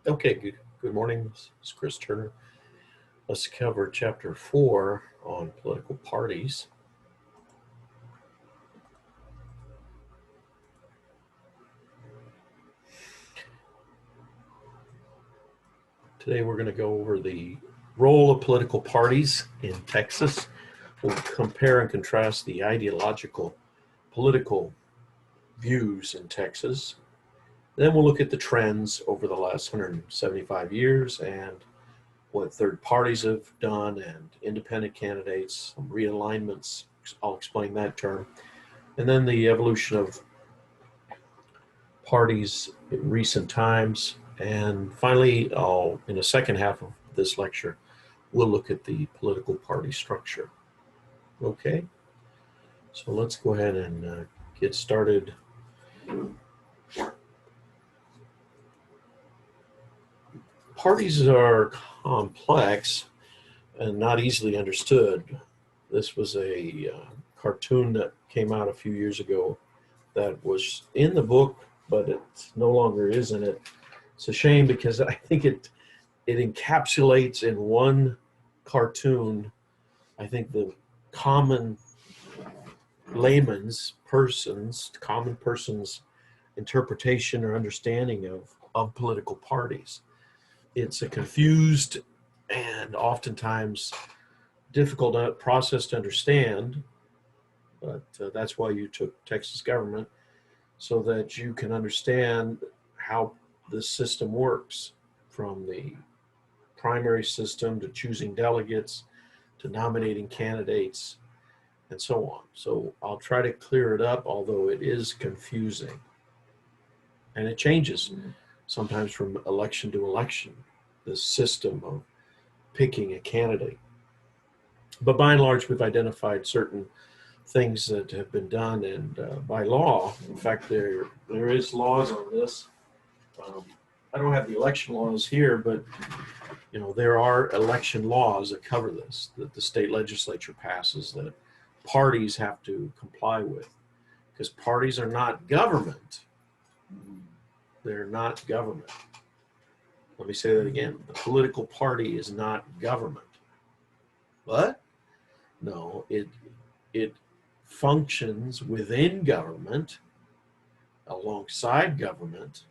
Okay, good morning. This is Chris Turner. Let's cover chapter 4 on political parties. Today we're going to go over the role of political parties in Texas. We'll compare and contrast the ideological political views in Texas. Then we'll look at the trends over the last 175 years and what third parties have done and independent candidates, some realignments. I'll explain that term. And then the evolution of parties in recent times. And finally, in the second half of this lecture, we'll look at the political party structure. Okay, so let's go ahead and get started. Parties are complex and not easily understood. This was a cartoon that came out a few years ago that was in the book, but it no longer is in it. It's a shame because I think it encapsulates in one cartoon, I think, the common common person's interpretation or understanding of political parties. It's a confused and oftentimes difficult process to understand, but that's why you took Texas government, so that you can understand how the system works, from the primary system to choosing delegates to nominating candidates and so on. So I'll try to clear it up, although it is confusing. And it changes sometimes from election to election, the system of picking a candidate. But by and large, we've identified certain things that have been done, and by law, in fact, there is laws on this. I don't have the election laws here, but there are election laws that cover this, that the state legislature passes, that parties have to comply with, because parties are not government. They're not government. Let me say that again. The political party is not government. What? No, it functions within government, alongside government.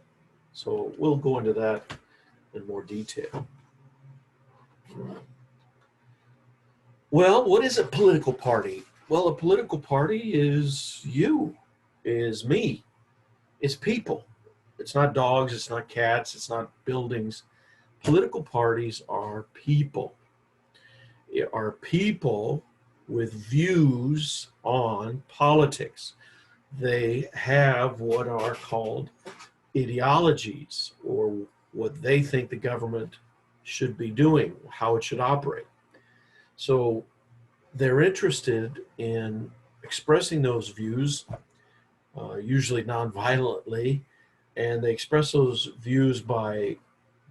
So we'll go into that in more detail. Well, what is a political party? Well, a political party is you, is me, it's people. It's not dogs, it's not cats, it's not buildings. Political parties are people. Are people with views on politics. They have what are called ideologies, or what they think the government should be doing, how it should operate. So they're interested in expressing those views, usually nonviolently, and they express those views by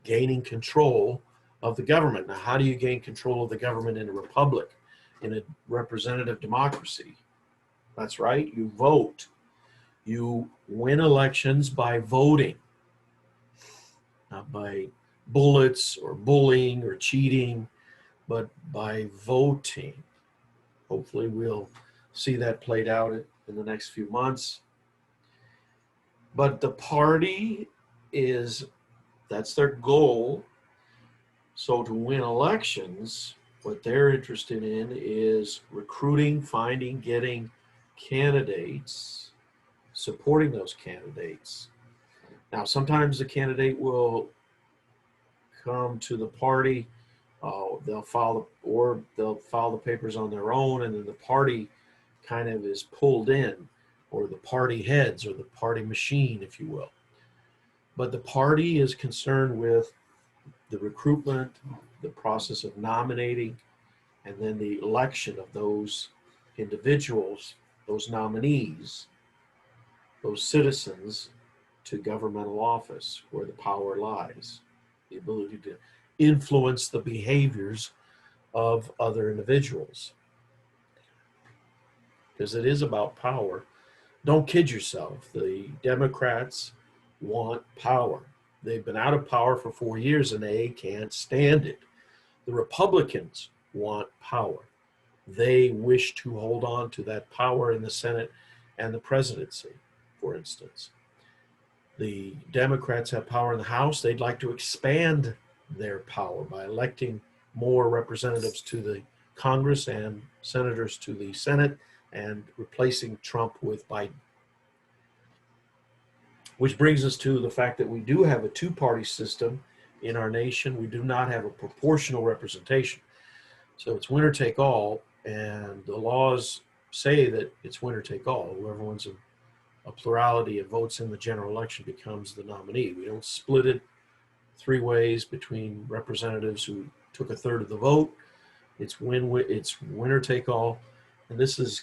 gaining control of the government. Now, how do you gain control of the government in a republic, in a representative democracy? That's right, you vote. You win elections by voting, not by bullets or bullying or cheating, but by voting. Hopefully we'll see that played out in the next few months. But the party that's their goal. So to win elections, what they're interested in is recruiting, finding, getting candidates, supporting those candidates. Now, sometimes the candidate will come to the party, they'll file the papers on their own, and then the party kind of is pulled in, or the party heads, or the party machine, if you will. But the party is concerned with the recruitment, the process of nominating, and then the election of those individuals, those nominees, those citizens, to governmental office, where the power lies, the ability to influence the behaviors of other individuals. Because it is about power. Don't kid yourself. The Democrats want power. They've been out of power for 4 years and they can't stand it. The Republicans want power. They wish to hold on to that power in the Senate and the presidency, for instance. The Democrats have power in the House. They'd like to expand their power by electing more representatives to the Congress and senators to the Senate and replacing Trump with Biden. Which brings us to the fact that we do have a two-party system in our nation. We do not have a proportional representation. So it's winner take all, and the laws say that it's winner take all. Whoever wins a plurality of votes in the general election becomes the nominee. We don't split it three ways between representatives who took a third of the vote. It's winner take all, and this has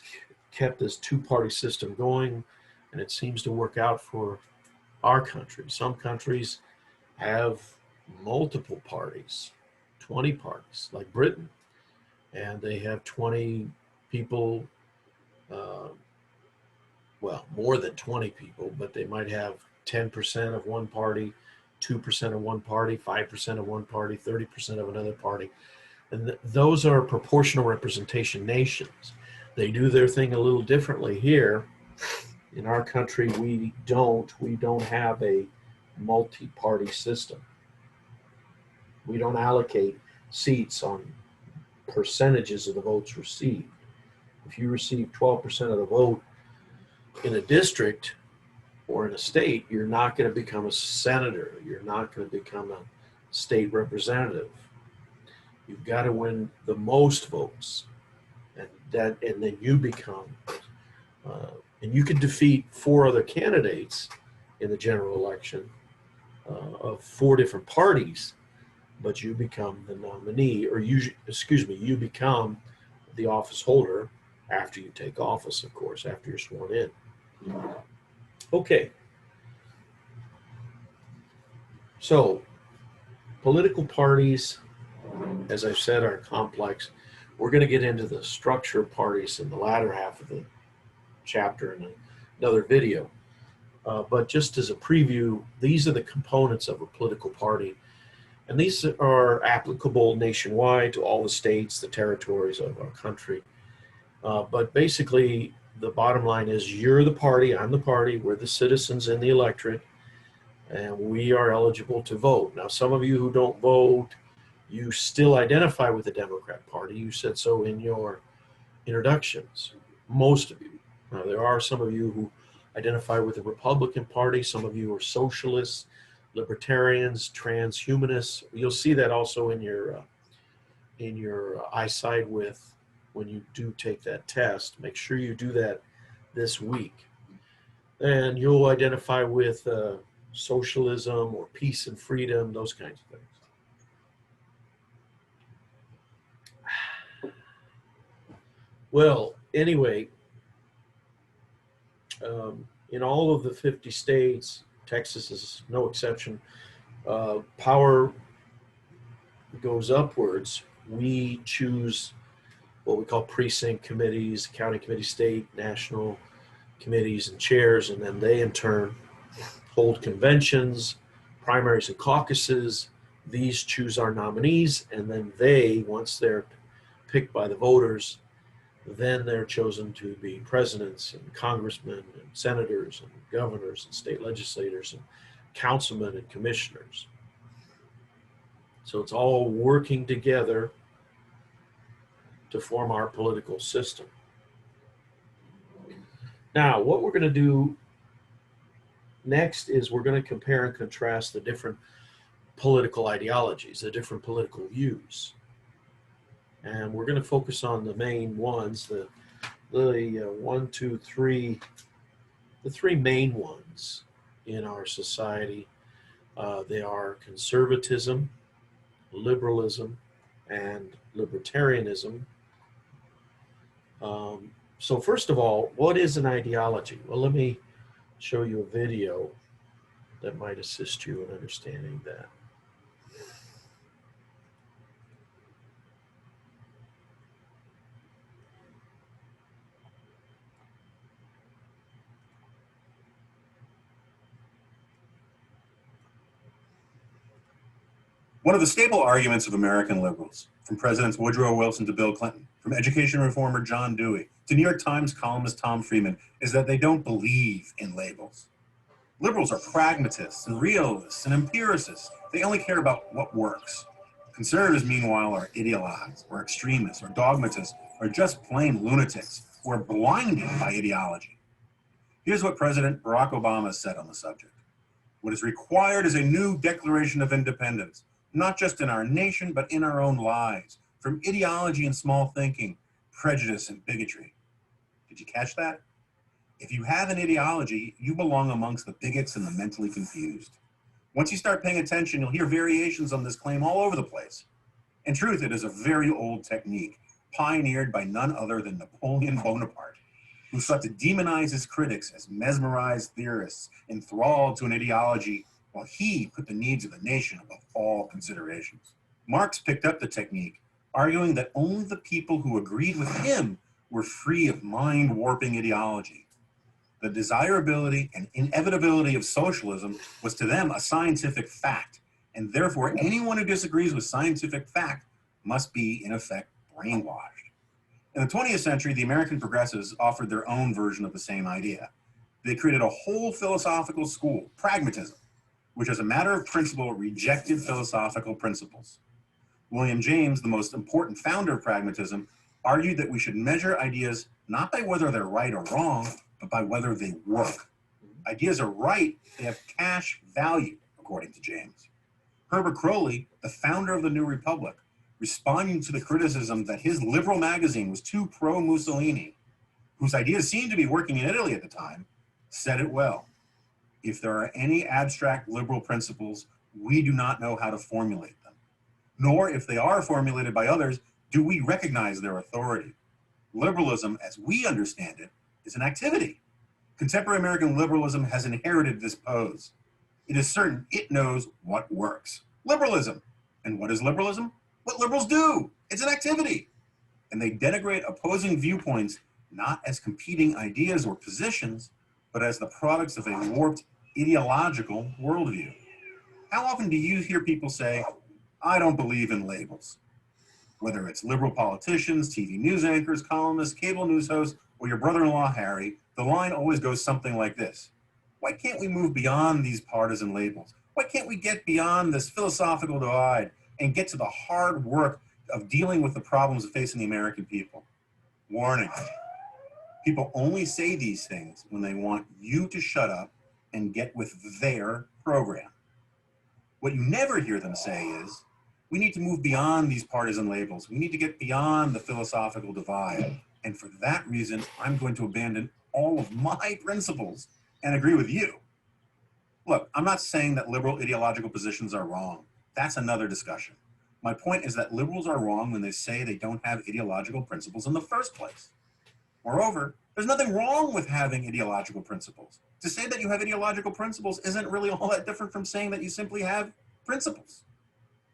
kept this two-party system going, and it seems to work out for our country. Some countries have multiple parties, 20 parties, like Britain, and they have 20 people, well, more than 20 people, but they might have 10% of one party, 2% of one party, 5% of one party, 30% of another party. And those are proportional representation nations. They do their thing a little differently here. In our country, we don't have a multi-party system. We don't allocate seats on percentages of the votes received. If you receive 12% of the vote in a district or in a state, you're not going to become a senator. You're not going to become a state representative. You've got to win the most votes, and then you become, and you can defeat four other candidates in the general election of four different parties, but you become the nominee, or you become the office holder after you take office, of course, after you're sworn in. Okay. So, political parties, as I've said, are complex. We're going to get into the structure of parties in the latter half of the chapter in another video. But just as a preview, these are the components of a political party. And these are applicable nationwide to all the states, the territories of our country. But basically, the bottom line is you're the party, I'm the party, we're the citizens in the electorate, and we are eligible to vote. Now, some of you who don't vote, you still identify with the Democrat Party. You said so in your introductions, most of you. Now, there are some of you who identify with the Republican Party. Some of you are socialists, libertarians, transhumanists. You'll see that also in your eyesight with when you do take that test. Make sure you do that this week. And you'll identify with socialism or peace and freedom, those kinds of things. Well, anyway, in all of the 50 states, Texas is no exception, power goes upwards. We choose what we call precinct committees, county committee, state, national committees, and chairs, and then they in turn hold conventions, primaries, and caucuses. These choose our nominees, and then they, once they're picked by the voters, then they're chosen to be presidents and congressmen and senators and governors and state legislators and councilmen and commissioners. So it's all working together to form our political system. Now, what we're going to do next is we're going to compare and contrast the different political ideologies, the different political views. And we're going to focus on the main ones, the three main ones in our society. They are conservatism, liberalism, and libertarianism. So first of all, what is an ideology? Well, let me show you a video that might assist you in understanding that. One of the staple arguments of American liberals, from Presidents Woodrow Wilson to Bill Clinton, from education reformer John Dewey to New York Times columnist Tom Friedman, is that they don't believe in labels. Liberals are pragmatists and realists and empiricists. They only care about what works. Conservatives, meanwhile, are ideologues or extremists or dogmatists or just plain lunatics who are blinded by ideology. Here's what President Barack Obama said on the subject. What is required is a new Declaration of Independence, not just in our nation, but in our own lives, from ideology and small thinking, prejudice and bigotry. Did you catch that? If you have an ideology, you belong amongst the bigots and the mentally confused. Once you start paying attention, you'll hear variations on this claim all over the place. In truth, it is a very old technique, pioneered by none other than Napoleon Bonaparte, who sought to demonize his critics as mesmerized theorists enthralled to an ideology while he put the needs of the nation above all considerations. Marx picked up the technique, arguing that only the people who agreed with him were free of mind-warping ideology. The desirability and inevitability of socialism was to them a scientific fact, and therefore anyone who disagrees with scientific fact must be, in effect, brainwashed. In the 20th century, the American progressives offered their own version of the same idea. They created a whole philosophical school, pragmatism, which as a matter of principle rejected philosophical principles. William James, the most important founder of pragmatism, argued that we should measure ideas not by whether they're right or wrong, but by whether they work. Ideas are right, they have cash value, according to James. Herbert Croly, the founder of the New Republic, responding to the criticism that his liberal magazine was too pro-Mussolini, whose ideas seemed to be working in Italy at the time, said it well. If there are any abstract liberal principles, we do not know how to formulate them. Nor, if they are formulated by others, do we recognize their authority. Liberalism, as we understand it, is an activity. Contemporary American liberalism has inherited this pose. It is certain it knows what works. Liberalism. And what is liberalism? What liberals do. It's an activity. And they denigrate opposing viewpoints not as competing ideas or positions, but as the products of a warped ideological worldview. How often do you hear people say, I don't believe in labels? Whether it's liberal politicians, TV news anchors, columnists, cable news hosts, or your brother-in-law, Harry, the line always goes something like this. Why can't we move beyond these partisan labels? Why can't we get beyond this philosophical divide and get to the hard work of dealing with the problems facing the American people? Warning. People only say these things when they want you to shut up and get with their program. What you never hear them say is, we need to move beyond these partisan labels. We need to get beyond the philosophical divide. And for that reason, I'm going to abandon all of my principles and agree with you. Look, I'm not saying that liberal ideological positions are wrong. That's another discussion. My point is that liberals are wrong when they say they don't have ideological principles in the first place. Moreover, there's nothing wrong with having ideological principles. To say that you have ideological principles isn't really all that different from saying that you simply have principles.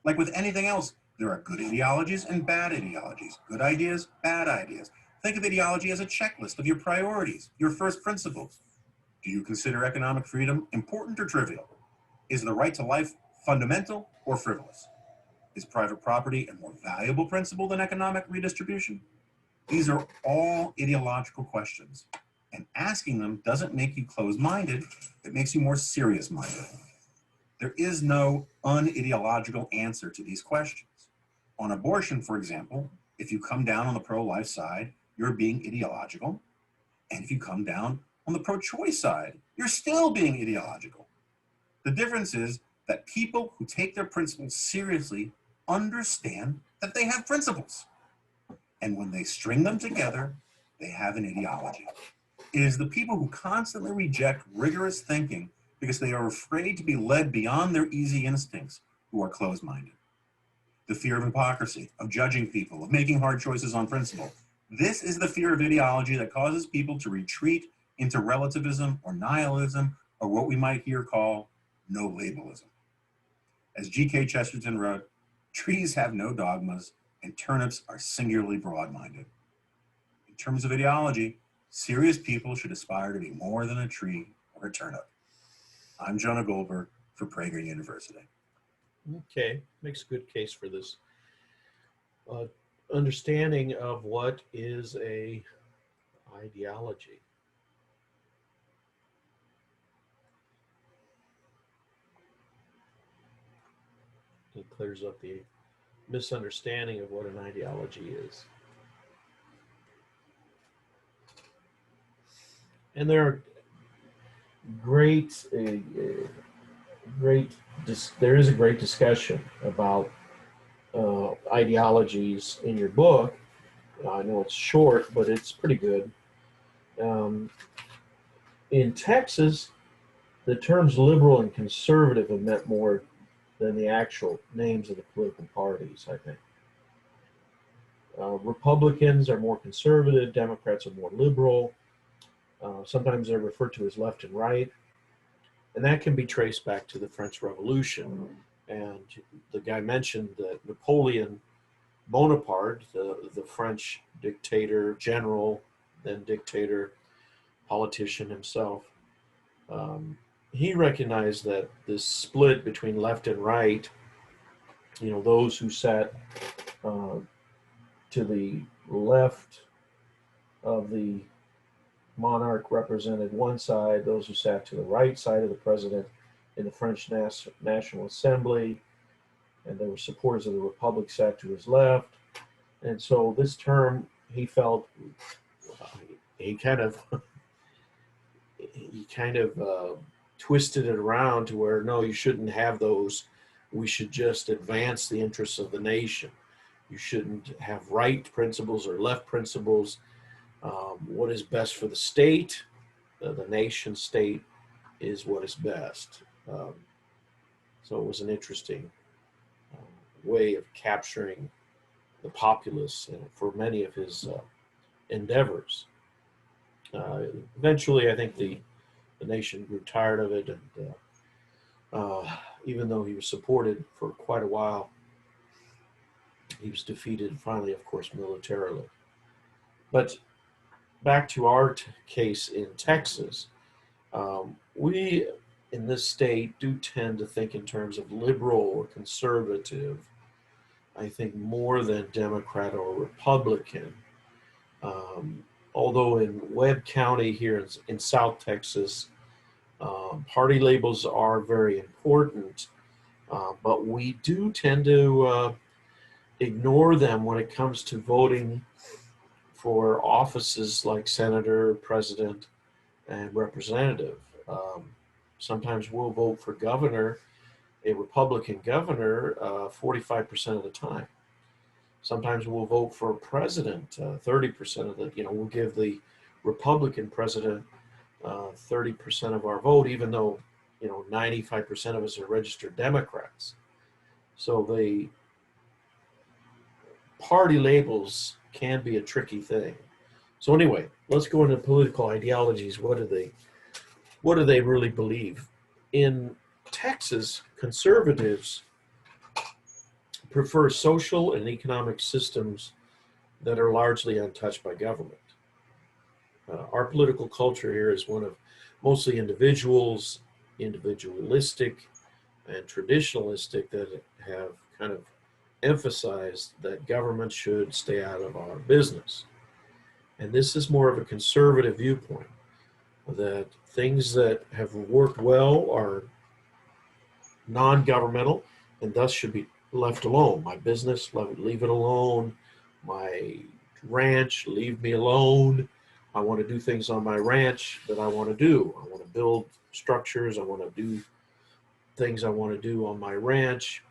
Like with anything else, there are good ideologies and bad ideologies, good ideas, bad ideas. Think of ideology as a checklist of your priorities, your first principles. Do you consider economic freedom important or trivial? Is the right to life fundamental or frivolous? Is private property a more valuable principle than economic redistribution? These are all ideological questions, and asking them doesn't make you closed-minded, it makes you more serious-minded. There is no unideological answer to these questions. On abortion, for example, if you come down on the pro-life side, you're being ideological. And if you come down on the pro-choice side, you're still being ideological. The difference is that people who take their principles seriously understand that they have principles. And when they string them together, they have an ideology. It is the people who constantly reject rigorous thinking because they are afraid to be led beyond their easy instincts who are closed-minded. The fear of hypocrisy, of judging people, of making hard choices on principle. This is the fear of ideology that causes people to retreat into relativism or nihilism, or what we might here call no-labelism. As G.K. Chesterton wrote, trees have no dogmas and turnips are singularly broad-minded. In terms of ideology, serious people should aspire to be more than a tree or a turnip. I'm Jonah Goldberg for Prager University. Okay, makes a good case for this uh, understanding of what is a ideology. It clears up the misunderstanding of what an ideology is. And there are great, there is a great discussion about ideologies in your book. I know it's short, but it's pretty good. Um, in Texas, the terms liberal and conservative have meant more than the actual names of the political parties, I think. Republicans are more conservative, Democrats are more liberal. Sometimes they're referred to as left and right. And that can be traced back to the French Revolution. And the guy mentioned that Napoleon Bonaparte, the French dictator, general, then dictator, politician himself, um, he recognized that this split between left and right, those who sat uh, to the left of the monarch represented one side, those who sat to the right side of the president in the French National Assembly, and there were supporters of the Republic sat to his left. And so this term, he felt, he kind of twisted it around to where, no, you shouldn't have those. We should just advance the interests of the nation. You shouldn't have right principles or left principles. What is best for the state, the nation state, is what is best. So it was an interesting way of capturing the populace for many of his endeavors. Eventually, I think the nation grew tired of it, and even though he was supported for quite a while, he was defeated finally, of course, militarily. But back to our case in Texas, we in this state do tend to think in terms of liberal or conservative, I think more than Democrat or Republican. Um, Although in Webb County here in South Texas, party labels are very important, but we do tend to ignore them when it comes to voting for offices like senator, president, and representative. Um, Sometimes we'll vote for governor, a Republican governor, 45% of the time. Sometimes we'll vote for president 30% of the, we'll give the Republican president 30% of our vote, even though, 95% of us are registered Democrats. So the party labels can be a tricky thing. So anyway, let's go into political ideologies. What do they really believe? In Texas, conservatives prefer social and economic systems that are largely untouched by government. Our political culture here is one of mostly individualistic, and traditionalistic, that have kind of emphasized that government should stay out of our business. And this is more of a conservative viewpoint, that things that have worked well are non-governmental and thus should be left alone. My business, leave it alone. My ranch, leave me alone. I want to do things on my ranch that I want to do. I want to build structures. I want to do things I want to do on my ranch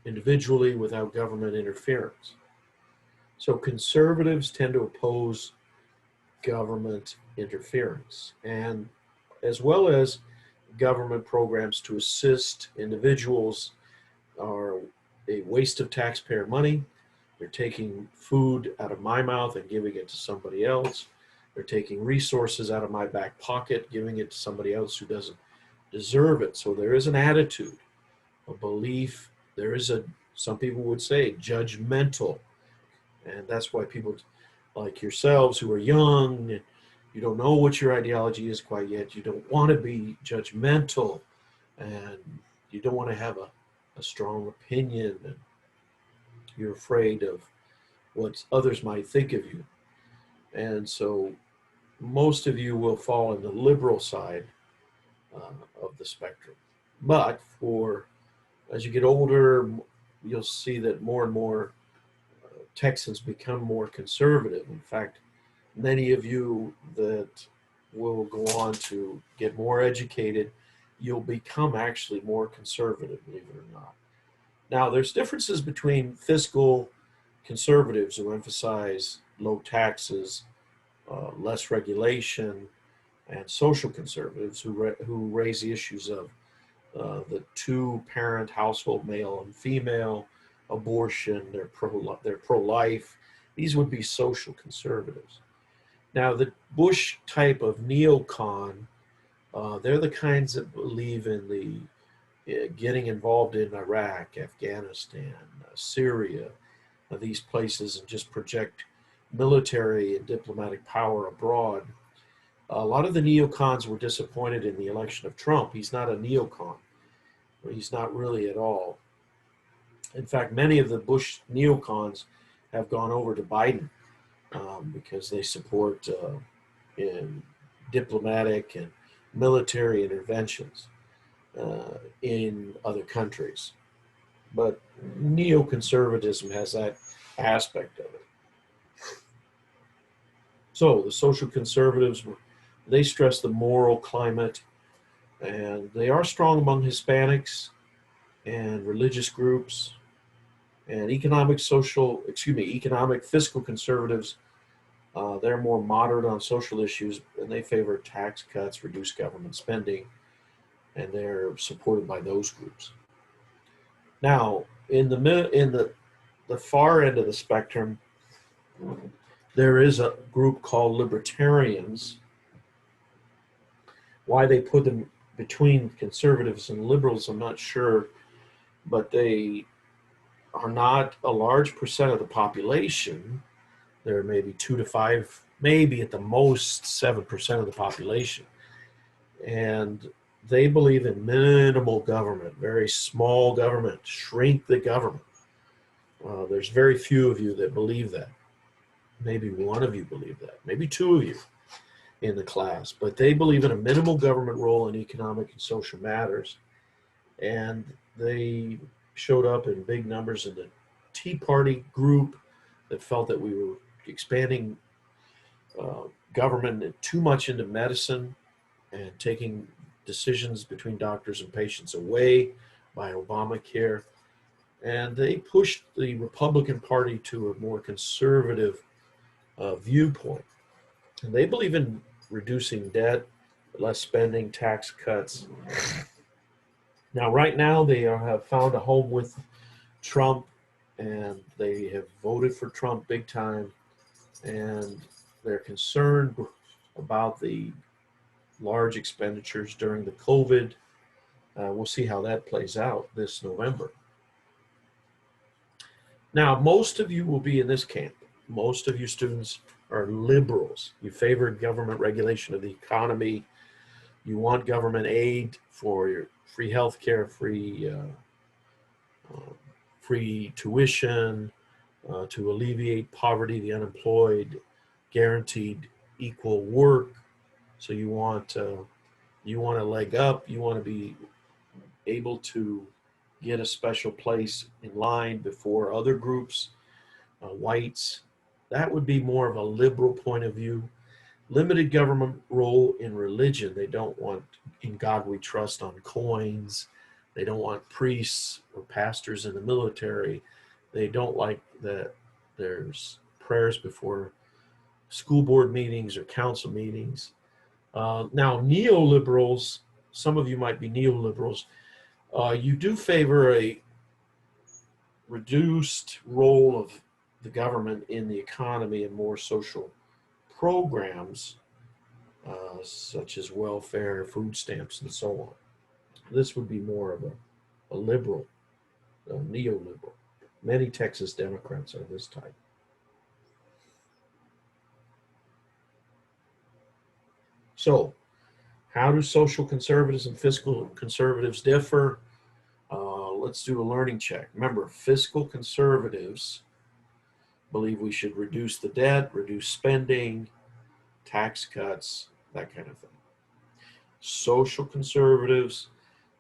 individually without government interference. So conservatives tend to oppose government interference, and as well as government programs to assist individuals are a waste of taxpayer money. They're taking food out of my mouth and giving it to somebody else. They're taking resources out of my back pocket, giving it to somebody else who doesn't deserve it. So there is an attitude, a belief. There is some people would say, judgmental. And that's why people like yourselves who are young, and you don't know what your ideology is quite yet, you don't want to be judgmental, and you don't want to have a strong opinion, and you're afraid of what others might think of you. And so most of you will fall in the liberal side of the spectrum. But for as you get older, you'll see that more and more Texans become more conservative. In fact, many of you that will go on to get more educated, you'll become actually more conservative, believe it or not. Now, there's differences between fiscal conservatives who emphasize low taxes, less regulation, and social conservatives who raise the issues of the two-parent household, male and female, abortion, they're pro-life. These would be social conservatives. Now, the Bush type of neocon, they're the kinds that believe in the getting involved in Iraq, Afghanistan, Syria, these places, and just project military and diplomatic power abroad. A lot of the neocons were disappointed in the election of Trump. He's not a neocon. He's not really at all. In fact, many of the Bush neocons have gone over to Biden because they support in diplomatic and military interventions in other countries. But neoconservatism has that aspect of it. So the social conservatives, they stress the moral climate, and they are strong among Hispanics and religious groups. And economic fiscal conservatives, they're more moderate on social issues, and they favor tax cuts, reduced government spending, and they're supported by those groups. Now, in the far end of the spectrum, there is a group called libertarians. Why they put them between conservatives and liberals, I'm not sure, but they are not a large percent of the population. There may be 2 to 5, maybe at the most 7% of the population. And they believe in minimal government, very small government, shrink the government. There's very few of you that believe that. Maybe one of you believe that, maybe two of you in the class, but they believe in a minimal government role in economic and social matters. And they showed up in big numbers in the Tea Party group that felt that we were expanding government too much into medicine and taking decisions between doctors and patients away by Obamacare. And they pushed the Republican Party to a more conservative viewpoint. And they believe in reducing debt, less spending, tax cuts. Now, right now, they have found a home with Trump, and they have voted for Trump big time, and they're concerned about the large expenditures during the COVID. We'll see how that plays out this November. Now, most of you will be in this camp. Most of you students are liberals. You favor government regulation of the economy. You want government aid for your free health care, free tuition, to alleviate poverty, the unemployed, guaranteed equal work. So you want a leg up. You want to be able to get a special place in line before other groups, whites. That would be more of a liberal point of view. Limited government role in religion. They don't want "In God We Trust" on coins. They don't want priests or pastors in the military. They don't like that there's prayers before school board meetings or council meetings. Now, neoliberals, some of you might be neoliberals. You do favor a reduced role of the government in the economy and more social programs, such as welfare, food stamps, and so on. This would be more of a liberal, a neoliberal. Many Texas Democrats are this type. So, how do social conservatives and fiscal conservatives differ? let's do a learning check. Remember, fiscal conservatives believe we should reduce the debt, reduce spending, tax cuts, that kind of thing. Social conservatives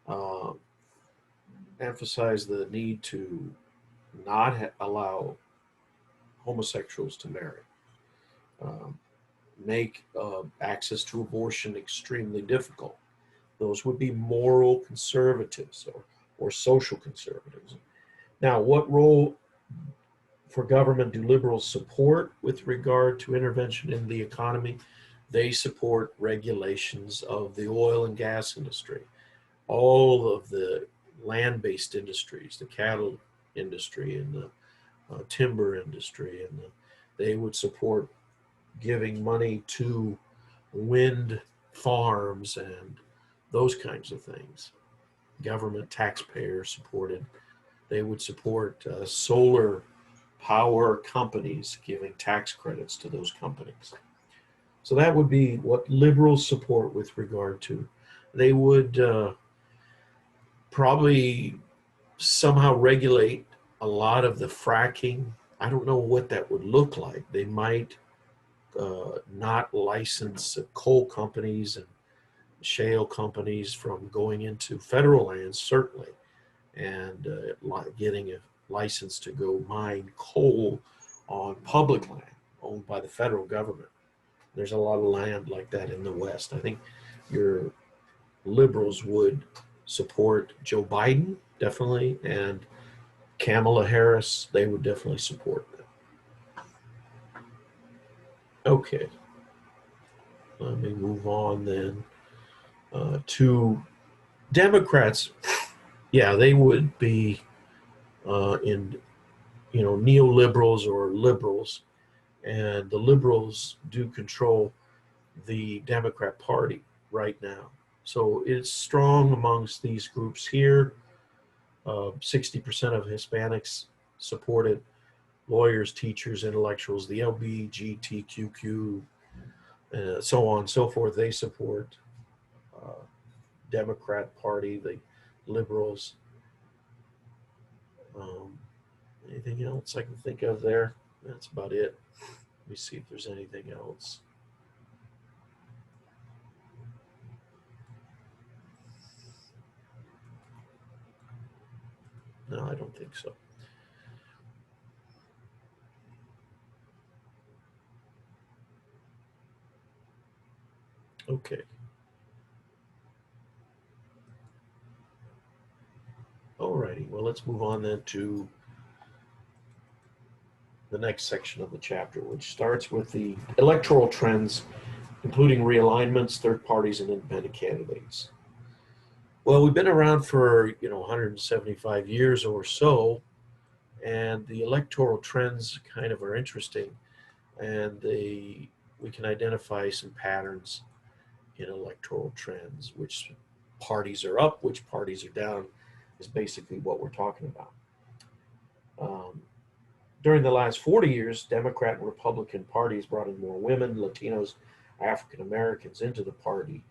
uh, emphasize the need to not allow homosexuals to marry, um, make access to abortion extremely difficult. Those would be moral conservatives or social conservatives. Now, what role for government do liberals support with regard to intervention in the economy? They support regulations of the oil and gas industry, all of the land-based industries, the cattle industry and the timber industry, and they would support giving money to wind farms and those kinds of things. Government taxpayer supported. They would support solar power companies giving tax credits to those companies. So that would be what liberals support with regard to. They would probably somehow regulate a lot of the fracking. I don't know what that would look like. They might not license coal companies and shale companies from going into federal lands, certainly, and getting a license to go mine coal on public land owned by the federal government. There's a lot of land like that in the West. I think your liberals would support Joe Biden, definitely, and Kamala Harris, they would definitely support that. Okay, let me move on then to Democrats. Yeah, they would be in, neoliberals or liberals, and the liberals do control the Democrat Party right now. So it's strong amongst these groups here. 60% of Hispanics supported, lawyers, teachers, intellectuals, the LGBTQ, so on and so forth. They support uh, Democrat Party, the liberals. Um, Anything else I can think of there? That's about it. Let me see if there's anything else. No, I don't think so. Okay. Alrighty. Well, let's move on then to the next section of the chapter, which starts with the electoral trends, including realignments, third parties, and independent candidates. Well, we've been around for 175 years or so, and the electoral trends kind of are interesting, and we can identify some patterns in electoral trends. Which parties are up, which parties are down, is basically what we're talking about. Um, During the last 40 years, Democrat and Republican parties brought in more women, Latinos, African Americans into the party,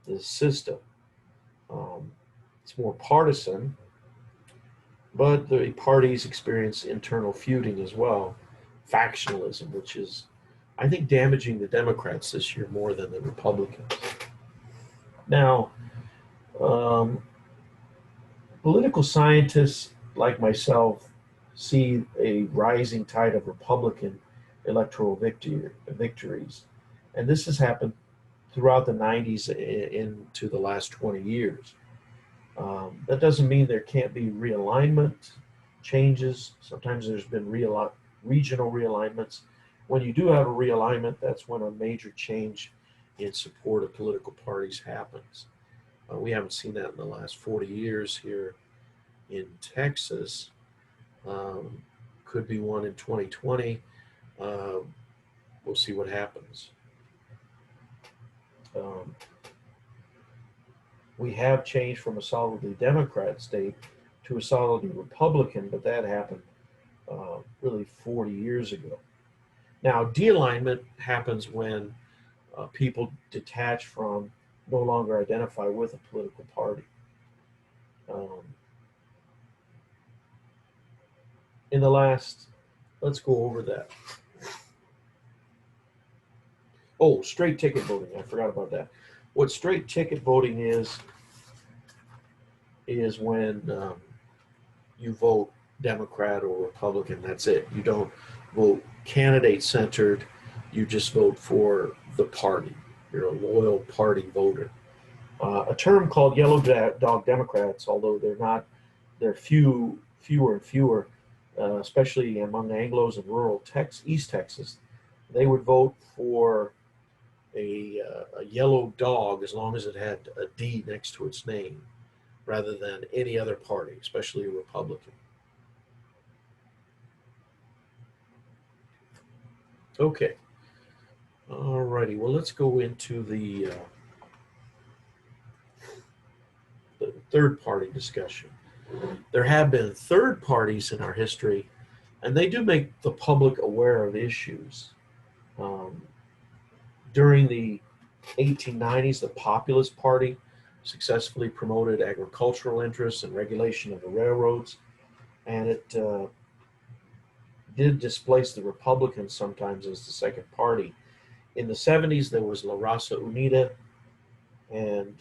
the system. Um, it's more partisan, but the parties experience internal feuding as well, factionalism, which is, I think, damaging the Democrats this year more than the Republicans. Now, um, political scientists like myself see a rising tide of Republican electoral victories. And this has happened throughout the 90s into the last 20 years. That doesn't mean there can't be realignment changes. Sometimes there's been regional realignments. When you do have a realignment, that's when a major change in support of political parties happens. We haven't seen that in the last 40 years here in Texas. Um, could be one in 2020. We'll see what happens. Um, we have changed from a solidly Democrat state to a solidly Republican, but that happened really 40 years ago. Now, de-alignment happens when people detach from, no longer identify with a political party. Um, in the last, let's go over that. Oh, straight ticket voting. I forgot about that. What straight ticket voting is when you vote Democrat or Republican. That's it. You don't vote candidate centered. You just vote for the party. You're a loyal party voter. A term called yellow dog Democrats, although they're fewer and fewer, especially among Anglos in rural East Texas. They would vote for a yellow dog as long as it had a D next to its name, rather than any other party, especially a Republican. Okay. All righty. Well, let's go into the third party discussion. There have been third parties in our history, and they do make the public aware of issues. Um, During the 1890s, the Populist Party successfully promoted agricultural interests and regulation of the railroads, and it did displace the Republicans sometimes as the second party. In the 70s, there was La Raza Unida, and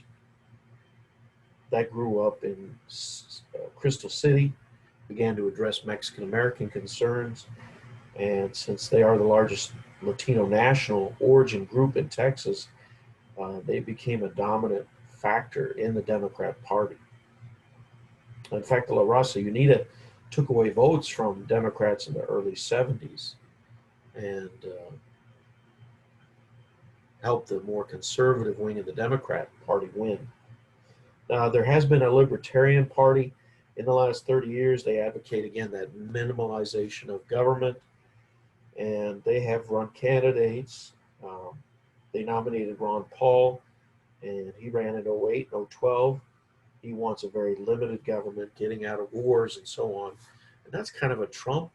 that grew up in Crystal City, began to address Mexican American concerns, and since they are the largest Latino national origin group in Texas, they became a dominant factor in the Democrat Party. In fact, the La Raza Unida took away votes from Democrats in the early 70s and helped the more conservative wing of the Democrat Party win. There has been a Libertarian Party in the last 30 years. They advocate, again, that minimalization of government, and they have run candidates. They nominated Ron Paul, and he ran in 08 and 012. He wants a very limited government, getting out of wars and so on. And that's kind of a Trump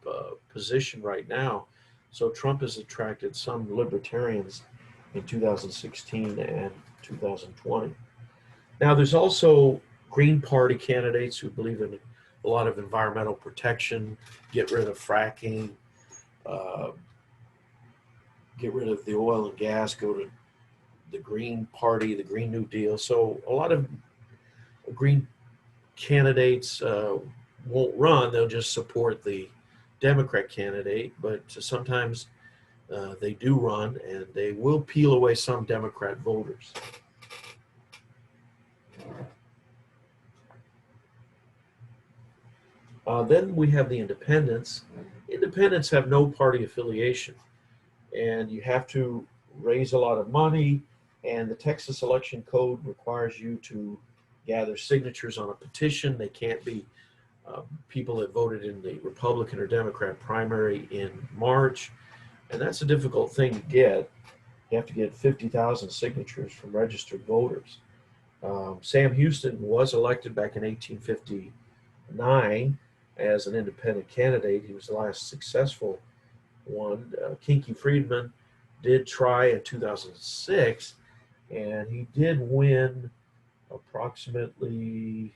position right now. So Trump has attracted some libertarians in 2016 and 2020. Now, there's also Green Party candidates who believe in a lot of environmental protection, get rid of fracking, get rid of the oil and gas, go to the Green Party, the Green New Deal. So a lot of Green candidates won't run, they'll just support the Democrat candidate, but sometimes they do run, and they will peel away some Democrat voters. Then we have the independents. Independents have no party affiliation, and you have to raise a lot of money, and the Texas Election Code requires you to gather signatures on a petition. They can't be people that voted in the Republican or Democrat primary in March, and that's a difficult thing to get. You have to get 50,000 signatures from registered voters. Sam Houston was elected back in 1859 as an independent candidate. He was the last successful one. Kinky Friedman did try in 2006, and he did win approximately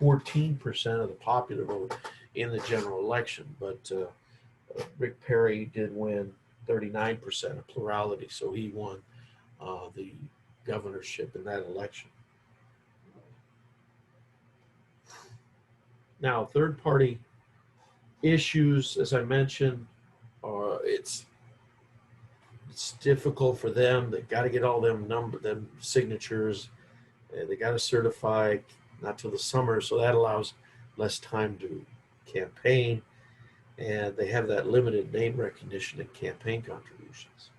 14% of the popular vote in the general election. But Rick Perry did win 39% of plurality, so he won the governorship in that election. Now, third party issues, as I mentioned, it's difficult for them. They got to get all them signatures. They got to certify not till the summer, so that allows less time to campaign, and they have that limited name recognition and campaign contributions.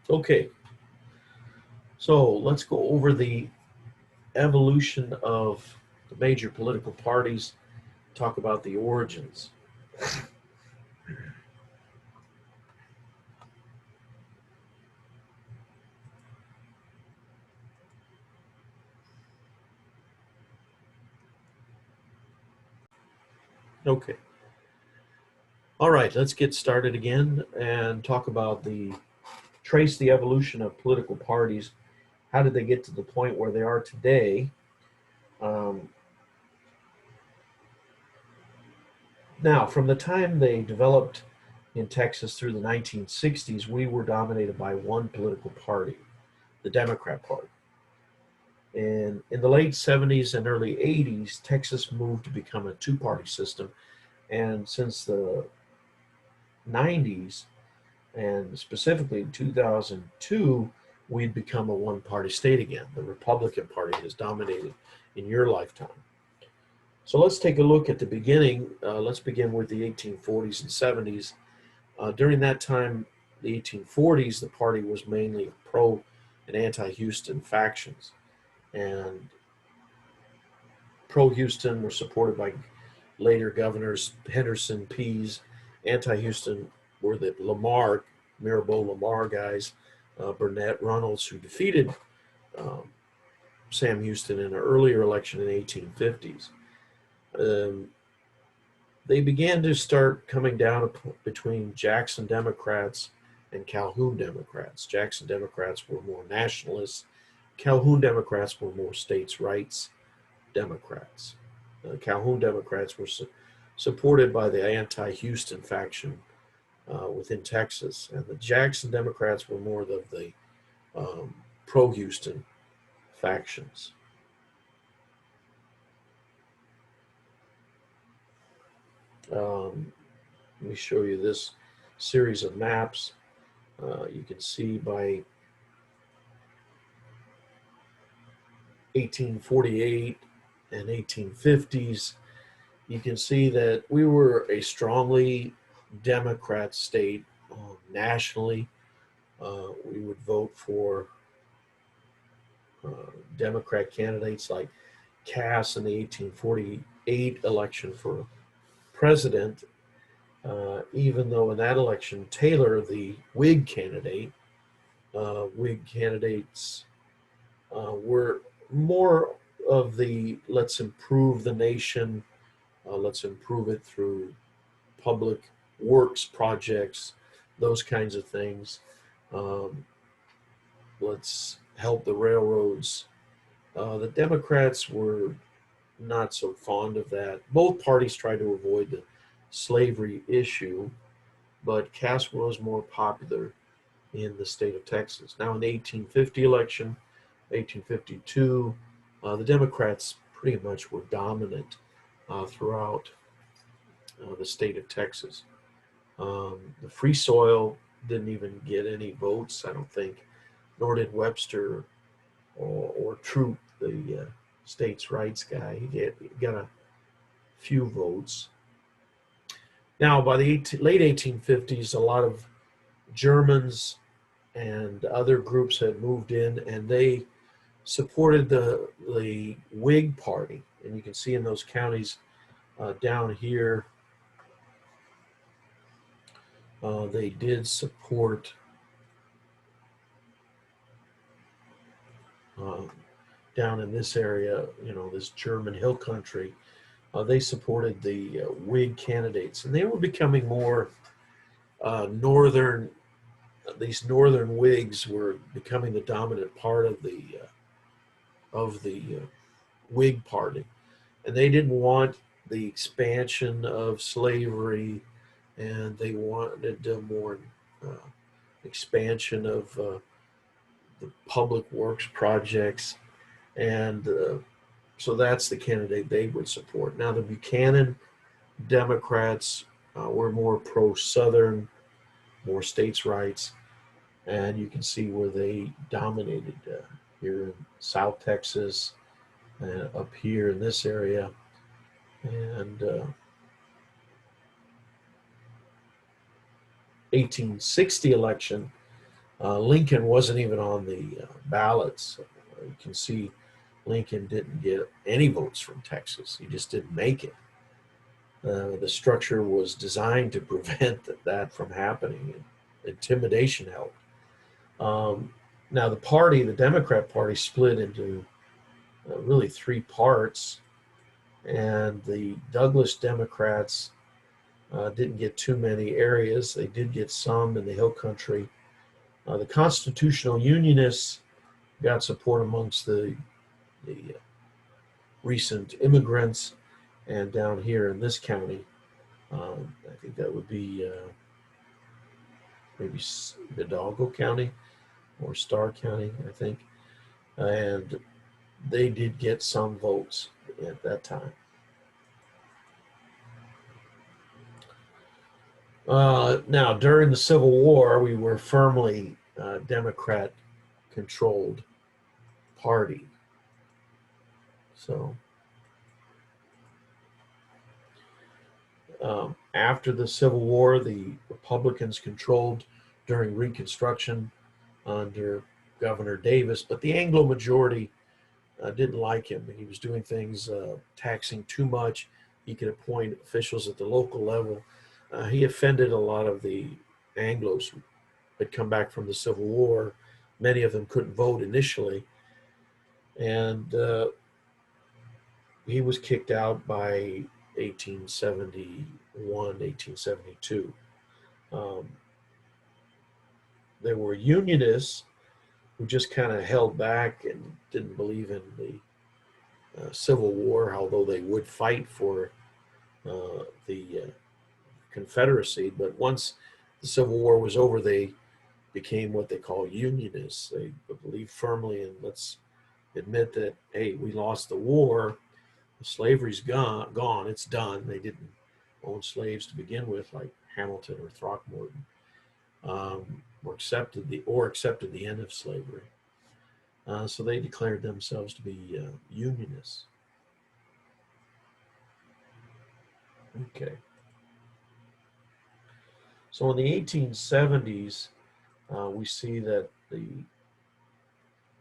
Okay, so let's go over the evolution of the major political parties, talk about the origins. Okay. All right, let's get started again and talk about trace the evolution of political parties. How did they get to the point where they are today? Now, from the time they developed in Texas through the 1960s, we were dominated by one political party, the Democrat Party. And in the late 70s and early 80s, Texas moved to become a two-party system. And since the 90s, and specifically in 2002, we'd become a one-party state again. The Republican Party has dominated in your lifetime. So let's take a look at the beginning. Let's begin with the 1840s and 70s. During that time, the 1840s, the party was mainly pro and anti-Houston factions. And pro-Houston were supported by later governors Henderson, Pease. Anti-Houston were the Mirabeau Lamar guys, Burnett, Runnels, who defeated Sam Houston in an earlier election in the 1850s. They began to start coming down between Jackson Democrats and Calhoun Democrats. Jackson Democrats were more nationalists. Calhoun Democrats were more states' rights Democrats. Calhoun Democrats were supported by the anti-Houston faction within Texas, and the Jackson Democrats were more of the pro-Houston factions. Let me show you this series of maps. You can see by 1848 and 1850s, you can see that we were a strongly Democrat state nationally. We would vote for Democrat candidates like Cass in the 1848 election for president, even though in that election, Taylor, the Whig candidates were more of the let's improve the nation, let's improve it through public works projects, those kinds of things. Let's help the railroads. The Democrats were not so fond of that. Both parties tried to avoid the slavery issue, but Cass was more popular in the state of Texas. Now in the 1850 election, 1852, the Democrats pretty much were dominant throughout the state of Texas. The Free Soil didn't even get any votes, I don't think, nor did Webster or Troup, the states' rights guy. He got a few votes. Now, by the late 1850s, a lot of Germans and other groups had moved in, and they supported the Whig Party. And you can see in those counties down here, they did support down in this area, this German hill country. They supported the Whig candidates, and they were becoming more northern. These northern Whigs were becoming the dominant part of the Whig Party, and they didn't want the expansion of slavery, and they wanted more expansion of the public works projects, and so that's the candidate they would support. Now the Buchanan Democrats were more pro-Southern, more states' rights, and you can see where they dominated here in South Texas, up here in this area, and 1860 election, Lincoln wasn't even on the ballots. You can see Lincoln didn't get any votes from Texas. He just didn't make it. The structure was designed to prevent that from happening. Intimidation helped. Now the Democrat Party split into really three parts, and the Douglas Democrats didn't get too many areas. They did get some in the hill country. The Constitutional Unionists got support amongst the recent immigrants, and down here in this county, I think that would be maybe Hidalgo County or Starr County, I think. And they did get some votes at that time. Now, during the Civil War, we were firmly Democrat controlled party. So after the Civil War, the Republicans controlled during Reconstruction under Governor Davis, but the Anglo majority didn't like him. He was doing things, taxing too much. He could appoint officials at the local level. He offended a lot of the Anglos who had come back from the Civil War. Many of them couldn't vote initially, and he was kicked out by 1871, 1872. Um, there were Unionists who just kind of held back and didn't believe in the Civil War, although they would fight for the Confederacy. But once the Civil War was over, they became what they call Unionists. They believed firmly in, let's admit that, hey, we lost the war, slavery's gone, it's done. They didn't own slaves to begin with, like Hamilton or Throckmorton, or accepted the end of slavery. So they declared themselves to be Unionists. Okay. So in the 1870s, we see that the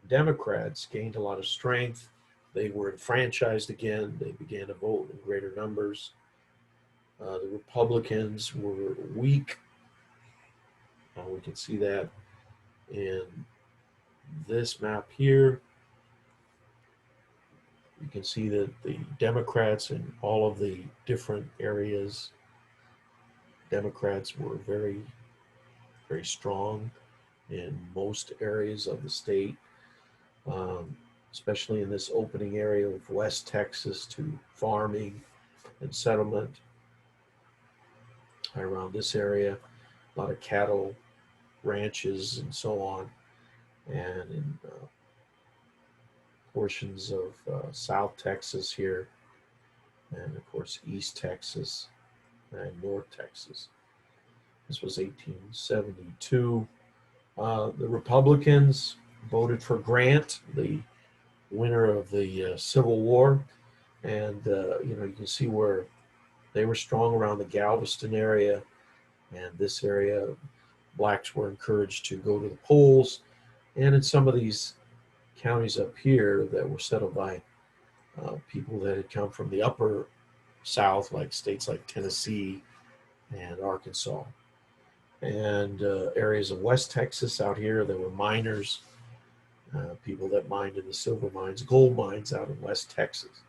Democrats gained a lot of strength. They were enfranchised again. They began to vote in greater numbers. The Republicans were weak. We can see that in this map here. You can see that the Democrats in all of the different areas, Democrats were very, very strong in most areas of the state, especially in this opening area of West Texas to farming and settlement. Around this area, a lot of cattle ranches and so on, and in portions of South Texas here, and of course East Texas and North Texas. This was 1872. The Republicans voted for Grant, the winner of the Civil War, and you can see where they were strong around the Galveston area, and this area, blacks were encouraged to go to the polls, and in some of these counties up here that were settled by people that had come from the upper South, like states like Tennessee and Arkansas, and areas of West Texas out here. There were miners, people that mined in the silver mines, gold mines out in West Texas.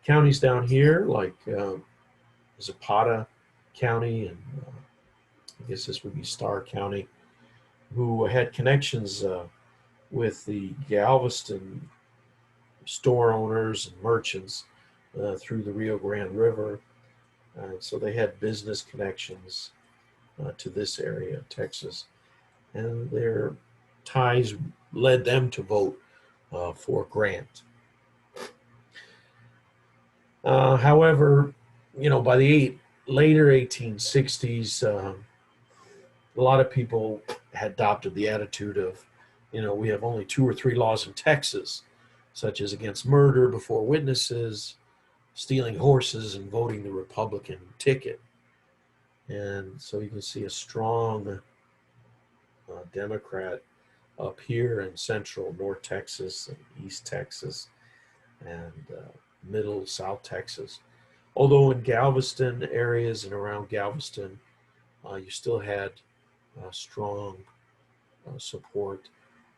Counties down here like Zapata County, and I guess this would be Starr County, who had connections with the Galveston store owners and merchants through the Rio Grande River. So they had business connections to this area of Texas, and their ties led them to vote for Grant. However, by the later 1860s, a lot of people had adopted the attitude of, we have only 2 or 3 laws in Texas, such as against murder before witnesses, stealing horses, and voting the Republican ticket. And so you can see a strong Democrat up here in central North Texas and East Texas and middle South Texas. Although in Galveston areas and around Galveston, you still had strong support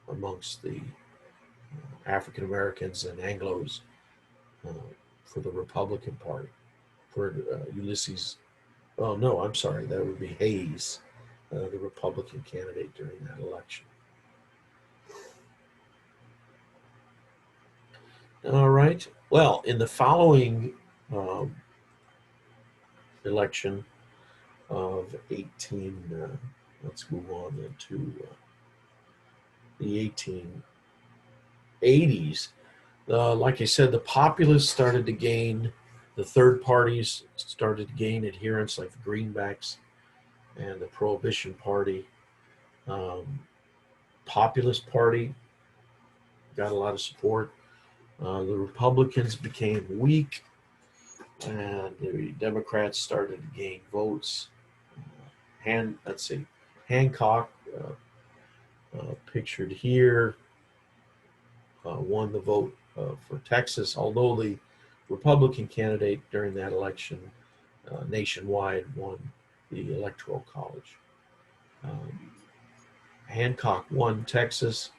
amongst the African Americans and Anglos for the Republican Party, for Ulysses. Oh, no, I'm sorry. That would be Hayes, the Republican candidate during that election. All right. Well, in the following election, of 18. Let's move on then to the 1880s. Like I said, the populists started to gain, the third parties started to gain adherents, like the Greenbacks and the Prohibition Party. Um, Populist Party got a lot of support. The Republicans became weak, and the Democrats started to gain votes. Let's see, Hancock, pictured here, won the vote for Texas, although the Republican candidate during that election nationwide won the Electoral College. Um, Hancock won Texas.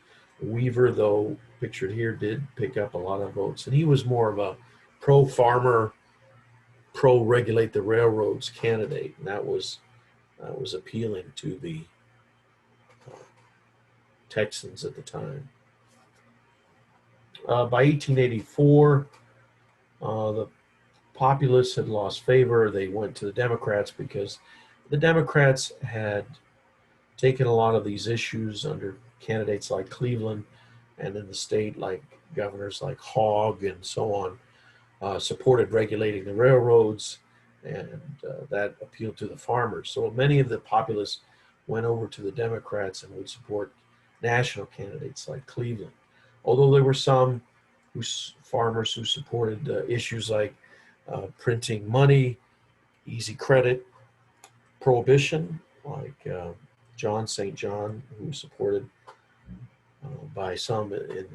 Weaver, though pictured here, did pick up a lot of votes, and he was more of a pro-farmer, pro-regulate the railroads candidate, and that was appealing to the uh, Texans at the time. By 1884, the populists had lost favor. They went to the Democrats because the Democrats had taken a lot of these issues under candidates like Cleveland, and in the state, like governors like Hogg and so on, supported regulating the railroads, and that appealed to the farmers. So many of the populists went over to the Democrats and would support national candidates like Cleveland. Although there were some farmers who supported issues like printing money, easy credit, prohibition, like John St. John, who was supported by some in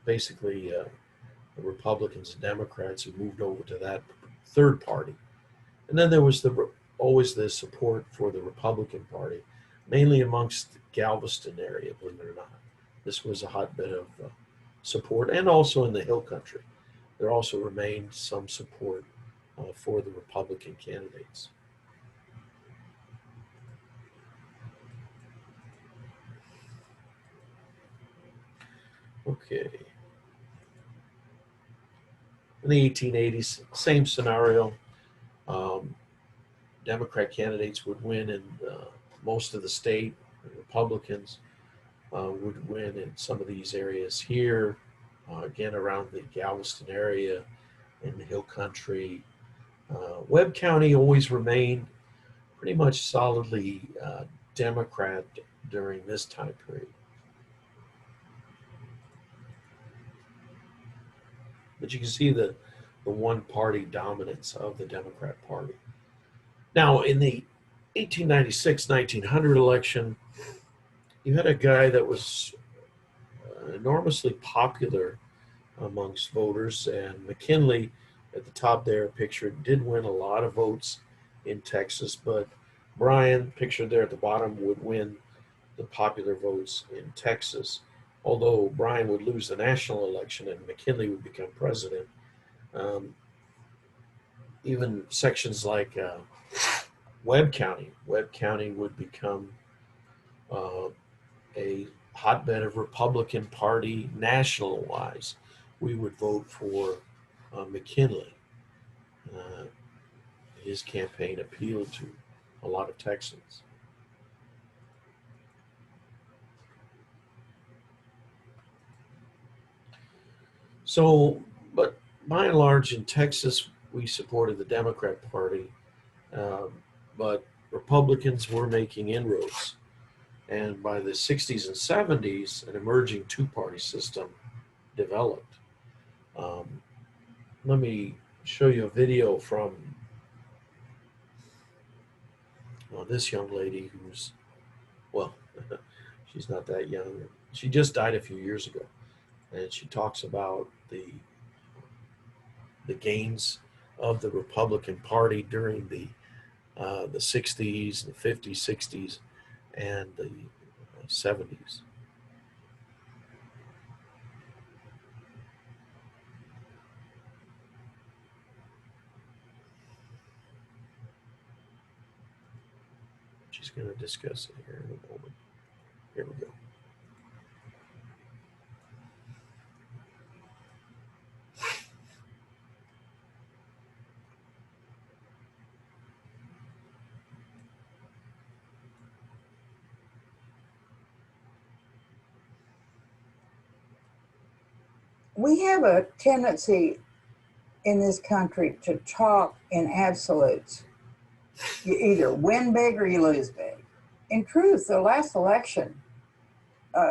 basically the Republicans and Democrats who moved over to that third party. And then there was always the support for the Republican Party, mainly amongst the Galveston area, believe it or not. This was a hotbed of support, and also in the Hill Country. There also remained some support for the Republican candidates. Okay. In the 1880s, same scenario. Um, Democrat candidates would win in most of the state. The Republicans would win in some of these areas here, again around the Galveston area, in the Hill Country. Webb County always remained pretty much solidly Democrat during this time period. But you can see the one party dominance of the Democrat Party. Now, in the 1896 1900 election, you had a guy that was enormously popular amongst voters, and McKinley at the top there pictured did win a lot of votes in Texas, but Bryan, pictured there at the bottom, would win the popular votes in Texas. Although Bryan would lose the national election and McKinley would become president, um, even sections like Webb County would become uh, a hotbed of Republican Party national wise. We would vote for McKinley. Uh, his campaign appealed to a lot of Texans. So, but by and large in Texas, we supported the Democrat Party, um, but Republicans were making inroads. And by the 60s and 70s, an emerging two party system developed. Um, Let me show you a video from this young lady who's, well, she's not that young. She just died a few years ago. And she talks about the gains of the Republican Party during the 60s, the 50s, 60s, and the 70s. She's going to discuss it here in a moment. Here we go. We have a tendency in this country to talk in absolutes. You either win big or you lose big. In truth, the last election,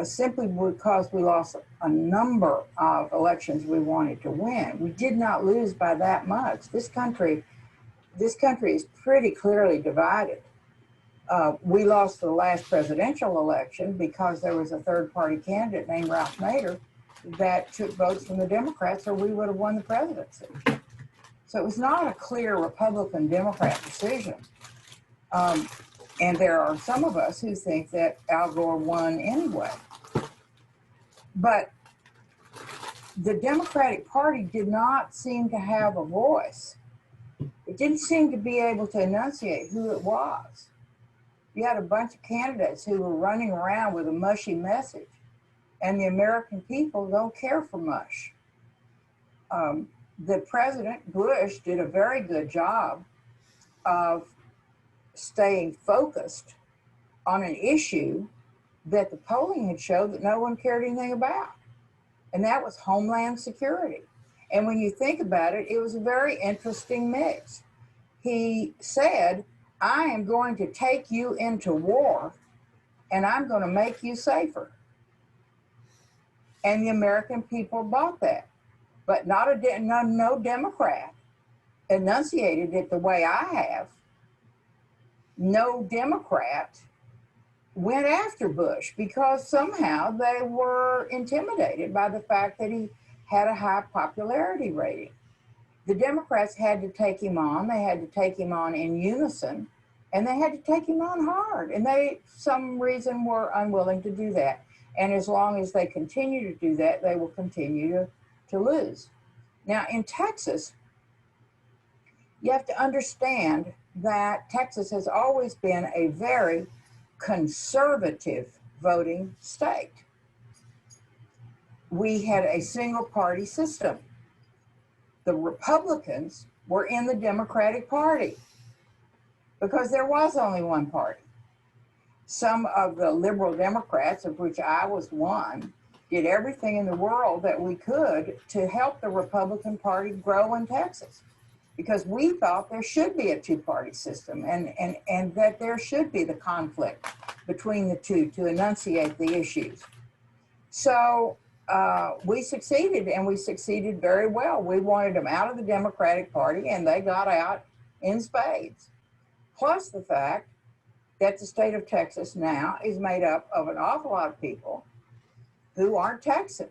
simply because we lost a number of elections we wanted to win, we did not lose by that much. This country is pretty clearly divided. We lost the last presidential election because there was a third-party candidate named Ralph Nader that took votes from the Democrats, or we would have won the presidency. So it was not a clear Republican-Democrat decision. And there are some of us who think that Al Gore won anyway. But the Democratic Party did not seem to have a voice. It didn't seem to be able to enunciate who it was. You had a bunch of candidates who were running around with a mushy message, and the American people don't care for mush. The President Bush did a very good job of staying focused on an issue that the polling had showed that no one cared anything about, and that was Homeland Security. And when you think about it, it was a very interesting mix. He said, I am going to take you into war and I'm going to make you safer. And the American people bought that. But no Democrat enunciated it the way I have. No Democrat went after Bush because somehow they were intimidated by the fact that he had a high popularity rating. The Democrats had to take him on. They had to take him on in unison, and they had to take him on hard. And they, some reason, were unwilling to do that. And as long as they continue to do that, they will continue to lose. Now, in Texas, you have to understand that Texas has always been a very conservative voting state. We had a single party system. The Republicans were in the Democratic Party because there was only one party. Some of the liberal Democrats, of which I was one, did everything in the world that we could to help the Republican Party grow in Texas, because we thought there should be a two-party system and that there should be the conflict between the two to enunciate the issues. So we succeeded, and we succeeded very well. We wanted them out of the Democratic Party, and they got out in spades. Plus the fact that the state of Texas now is made up of an awful lot of people who aren't Texan,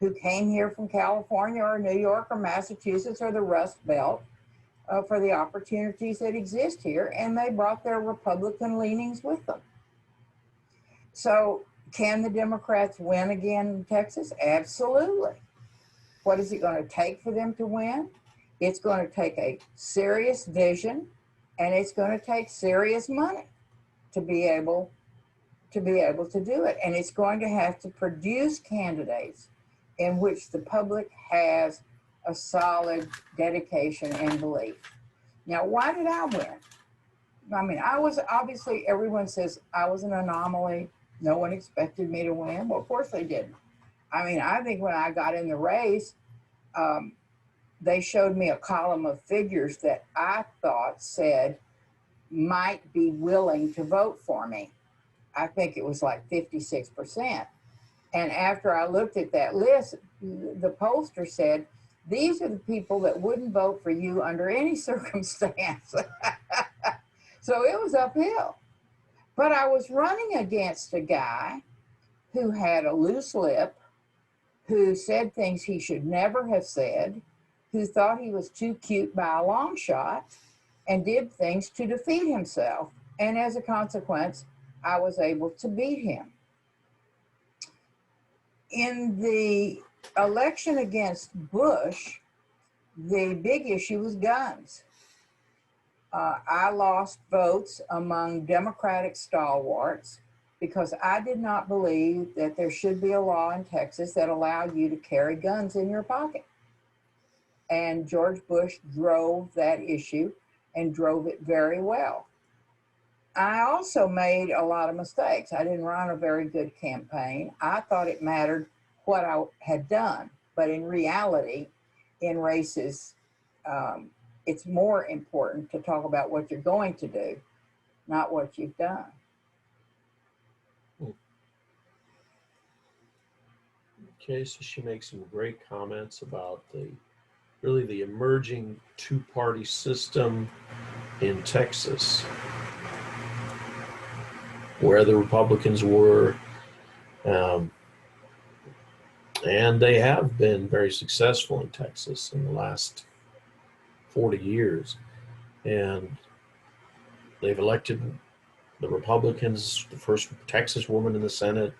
who came here from California or New York or Massachusetts or the Rust Belt for the opportunities that exist here, and they brought their Republican leanings with them. So can the Democrats win again in Texas? Absolutely. What is it going to take for them to win? It's going to take a serious vision, and it's going to take serious money to be able to do it. And it's going to have to produce candidates in which the public has a solid dedication and belief. Now, why did I win? I mean, I was obviously, everyone says I was an anomaly. No one expected me to win. Well, of course they didn't. I mean, I think when I got in the race, they showed me a column of figures that I thought said might be willing to vote for me. I think it was like 56%. And after I looked at that list, the pollster said, these are the people that wouldn't vote for you under any circumstance. So it was uphill. But I was running against a guy who had a loose lip, who said things he should never have said, who thought he was too cute by a long shot, and did things to defeat himself. And as a consequence, I was able to beat him. In the election against Bush, the big issue was guns. I lost votes among Democratic stalwarts because I did not believe that there should be a law in Texas that allowed you to carry guns in your pocket. And George Bush drove that issue and drove it very well. I also made a lot of mistakes. I didn't run a very good campaign. I thought it mattered what I had done, But in reality, in races, it's more important to talk about what you're going to do, not what you've done. Okay, so she makes some great comments about the emerging two-party system in Texas, where the Republicans were, and they have been very successful in Texas in the last 40 years. And they've elected the Republicans, the first Texas woman in the Senate.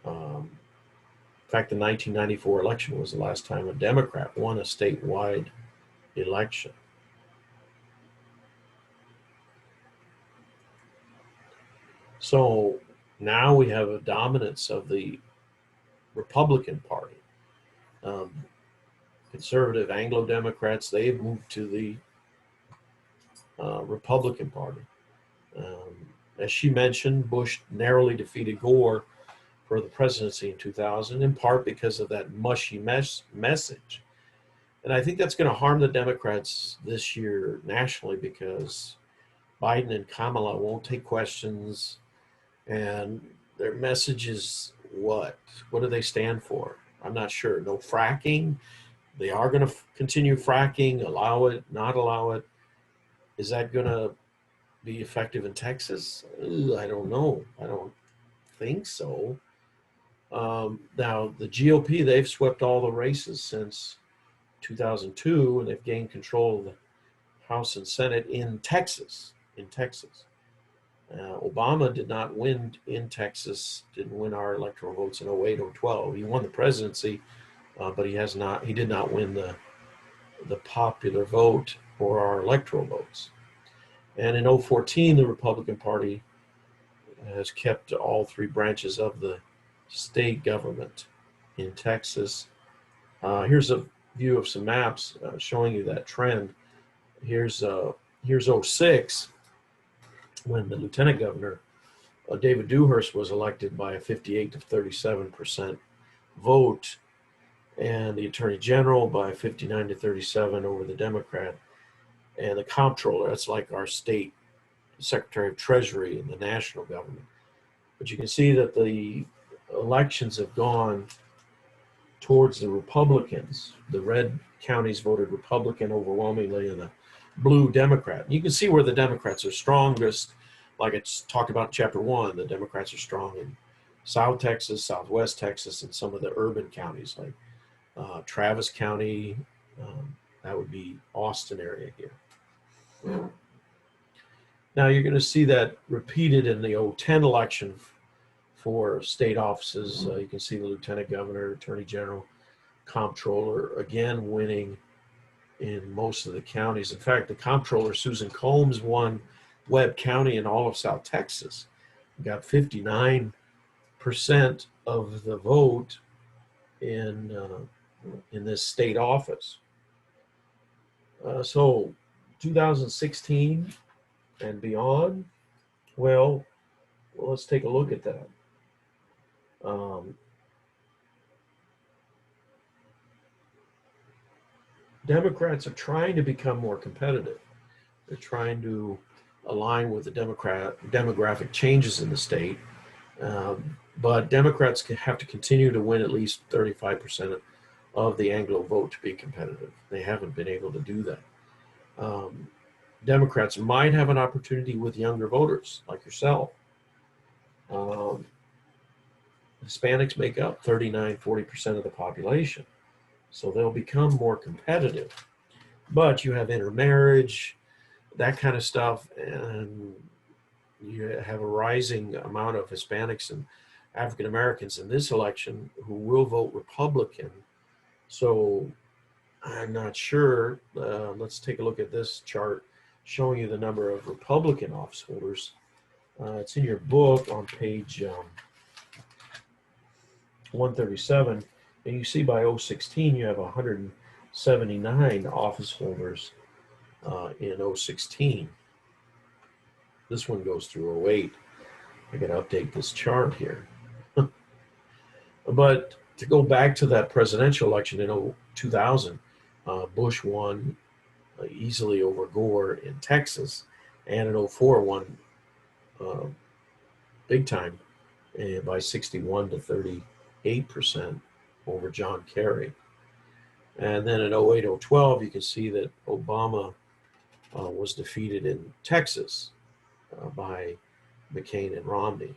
In fact, the 1994 election was the last time a Democrat won a statewide election. So now we have a dominance of the Republican Party. Conservative Anglo-Democrats, they've moved to the Republican Party. As she mentioned, Bush narrowly defeated Gore for the presidency in 2000, in part because of that mushy message. And I think that's going to harm the Democrats this year nationally, because Biden and Kamala won't take questions, and their message is what? What do they stand for? I'm not sure. No fracking. They are going to continue fracking, allow it, not allow it. Is that going to be effective in Texas? I don't know. I don't think so. Now, the GOP, they've swept all the races since 2002, and they've gained control of the House and Senate in Texas. Obama did not win in Texas, didn't win our electoral votes in 08 or 12. He won the presidency, but he did not win the popular vote or our electoral votes. And in 2014, the Republican Party has kept all three branches of the state government in Texas. Here's a view of some maps showing you that trend. Here's 06, when the lieutenant governor, David Dewhurst, was elected by a 58 to 37% vote, and the attorney general by 59 to 37 over the Democrat, and the comptroller, that's like our state secretary of treasury in the national government. But you can see that the elections have gone towards the Republicans. The red counties voted Republican overwhelmingly, and the blue Democrat. You can see where the Democrats are strongest. Like it's talked about in chapter 1, the Democrats are strong in South Texas, Southwest Texas, and some of the urban counties like Travis County. That would be Austin area here. Now you're going to see that repeated in the 2010 election for state offices. You can see the lieutenant governor, attorney general, comptroller, again winning in most of the counties. In fact, the comptroller, Susan Combs, won Webb County and all of South Texas. Got 59% of the vote in this state office. So 2016 and beyond, well, let's take a look at that. Democrats are trying to become more competitive. They're trying to align with the demographic changes in the state. But Democrats have to continue to win at least 35% of the Anglo vote to be competitive. They haven't been able to do that. Democrats might have an opportunity with younger voters like yourself. Hispanics make up 39-40% of the population, so they'll become more competitive. But you have intermarriage, that kind of stuff, and you have a rising amount of Hispanics and African Americans in this election who will vote Republican. So I'm not sure. Let's take a look at this chart showing you the number of Republican office holders. It's in your book on page 137, and you see by 2016 you have 179 office holders in 2016. This one goes through 2008. I got to update this chart here. But to go back to that presidential election in 2000, Bush won easily over Gore in Texas, and in '04 won uh, big time by 61 to 38% over John Kerry. And then in '08, '12, you can see that Obama was defeated in Texas by McCain and Romney,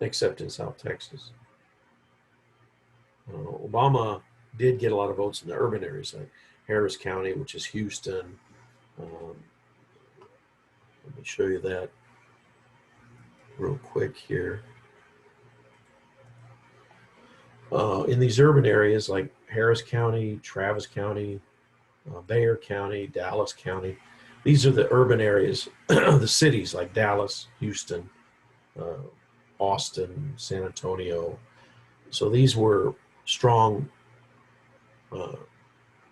except in South Texas. Obama did get a lot of votes in the urban areas like Harris County, which is Houston. Let me show you that real quick here. In these urban areas like Harris County, Travis County, Bexar County, Dallas County, these are the urban areas, the cities like Dallas, Houston, Austin, San Antonio. So these were strong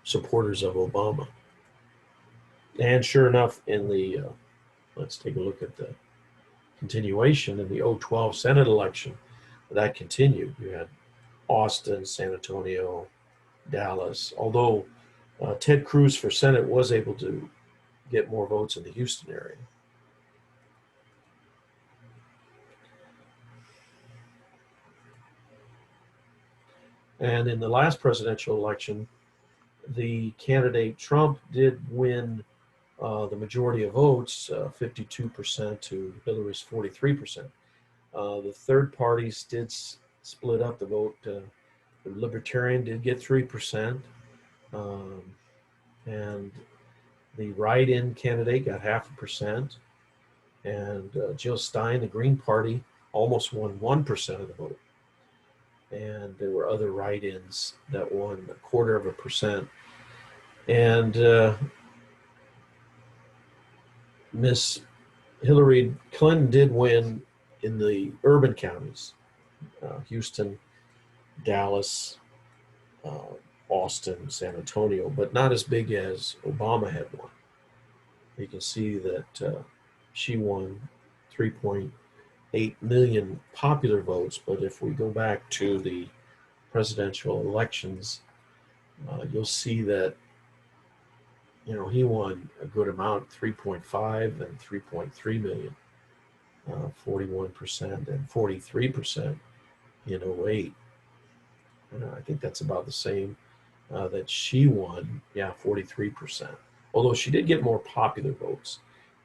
supporters of Obama. And sure enough, in the, let's take a look at the continuation in the '12 Senate election, that continued. You had Austin, San Antonio, Dallas, although Ted Cruz for Senate was able to get more votes in the Houston area. And in the last presidential election, the candidate Trump did win the majority of votes, 52% to Hillary's 43%. The third parties did split up the vote. The Libertarian did get 3%, and the write-in candidate got 0.5%, and Jill Stein, the Green Party, almost won 1% of the vote. And there were other write-ins that won 0.25%. And Miss Hillary Clinton did win in the urban counties, Houston, Dallas, Austin, San Antonio, but not as big as Obama had won. You can see that she won 3.8 million popular votes, but if we go back to the presidential elections, you'll see that he won a good amount, 3.5 and 3.3 million, 41% and 43% in '08. I think that's about the same that she won, 43%. Although she did get more popular votes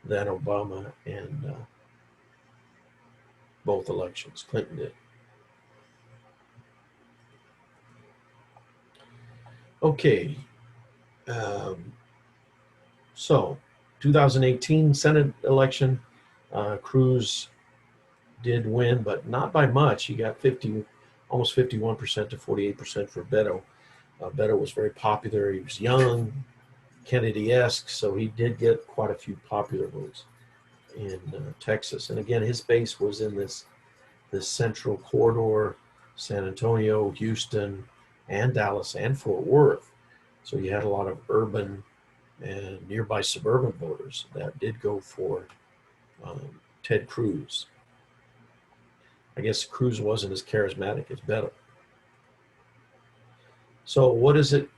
than Obama in both elections. Clinton did. Okay. So 2018 Senate election, Cruz did win, but not by much. He got almost 51% to 48% for Beto. Beto was very popular. He was young, Kennedy-esque, so he did get quite a few popular votes in Texas. And again, his base was in this central corridor, San Antonio, Houston, and Dallas, and Fort Worth. So you had a lot of urban and nearby suburban voters that did go for Ted Cruz. I guess Cruz wasn't as charismatic as Beto. So what is it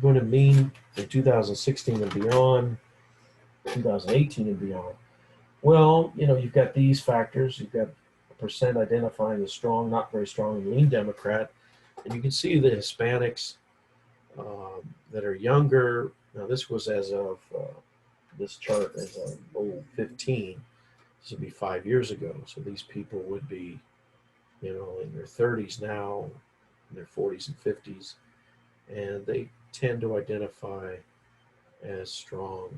going to mean in 2016 and beyond, 2018 and beyond? Well, you've got these factors. You've got a percent identifying as strong, not very strong, and lean Democrat. And you can see the Hispanics that are younger. Now, this was as of this chart as of 15. This would be 5 years ago. So these people would be, in their 30s now, in their 40s and 50s. And they tend to identify as strong,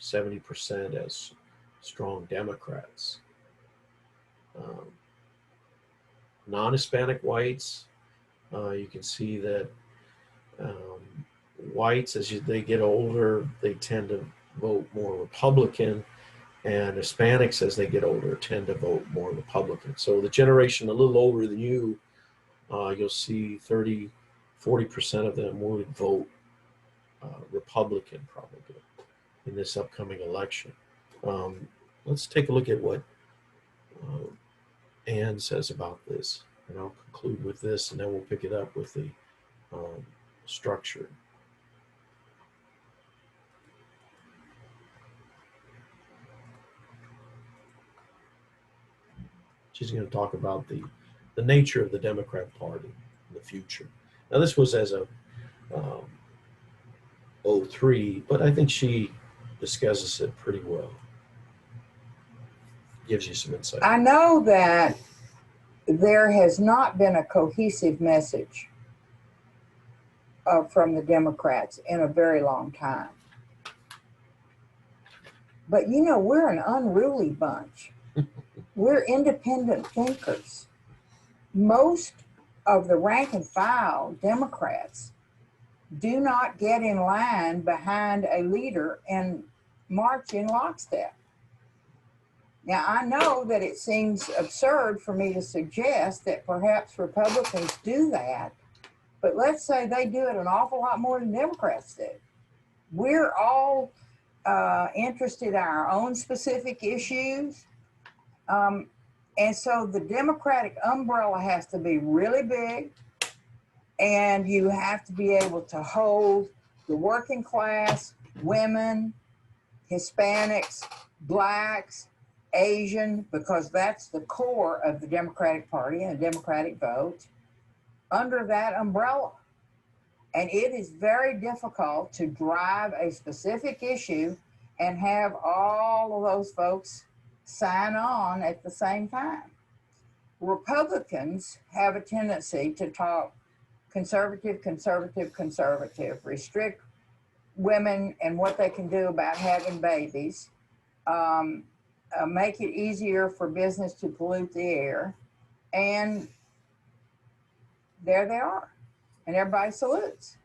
70% as strong Democrats. Non-Hispanic whites, you can see that whites, as they get older, they tend to vote more Republican, and Hispanics, as they get older, tend to vote more Republican. So the generation a little older than you, you'll see 40% of them would vote Republican probably in this upcoming election. Let's take a look at what Ann says about this. And I'll conclude with this, and then we'll pick it up with the um, structure. She's going to talk about the nature of the Democrat Party in the future. Now, this was as a um, 03, but I think she discusses it pretty well. Gives you some insight. I know that there has not been a cohesive message from the Democrats in a very long time. But you know, we're an unruly bunch. We're independent thinkers. Most of the rank and file Democrats do not get in line behind a leader and march in lockstep. Now, I know that it seems absurd for me to suggest that perhaps Republicans do that, but let's say they do it an awful lot more than Democrats do. We're all interested in our own specific issues. And so the Democratic umbrella has to be really big, and you have to be able to hold the working class, women, Hispanics, blacks, Asian, because that's the core of the Democratic Party and the Democratic vote, under that umbrella. And it is very difficult to drive a specific issue and have all of those folks sign on at the same time. Republicans have a tendency to talk conservative, conservative, conservative, restrict women and what they can do about having babies, make it easier for business to pollute the air, and there they are, and everybody salutes.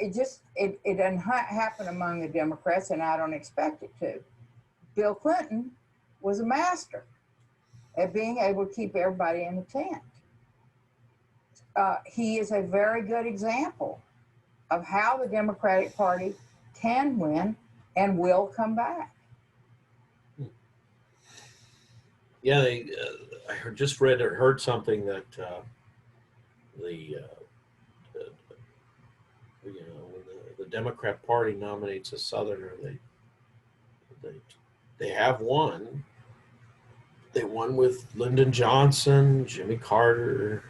It doesn't happen among the Democrats, and I don't expect it to. Bill Clinton was a master at being able to keep everybody in the tent. He is a very good example of how the Democratic Party can win and will come back. Yeah, I just read or heard something that when the Democrat Party nominates a Southerner, they have won. They won with Lyndon Johnson, Jimmy Carter,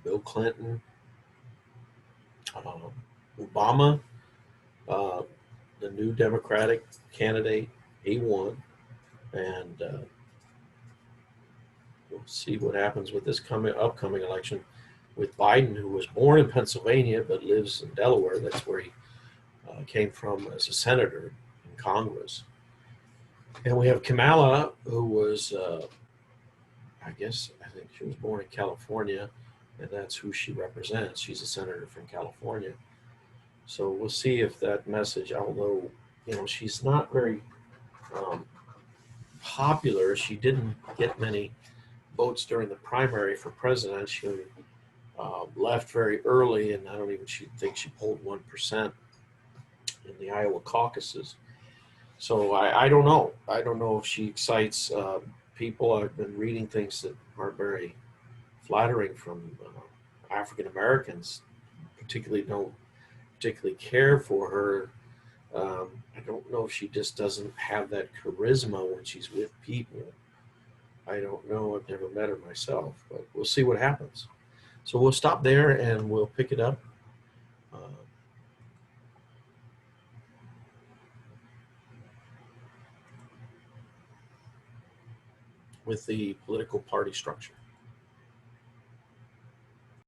Bill Clinton, Obama, the new Democratic candidate. He won, and we'll see what happens with this upcoming election with Biden, who was born in Pennsylvania but lives in Delaware. That's where he came from as a senator in Congress. And we have Kamala, who was, I think she was born in California, and that's who she represents. She's a senator from California. So we'll see if that message, although, she's not very popular. She didn't get many votes during the primary for president. She left very early, and I don't even think she polled 1% in the Iowa caucuses. So I don't know. I don't know if she excites people. I've been reading things that aren't very flattering from African Americans, don't particularly care for her. I don't know if she just doesn't have that charisma when she's with people. I don't know. I've never met her myself, but we'll see what happens. So we'll stop there and we'll pick it up. With the political party structure.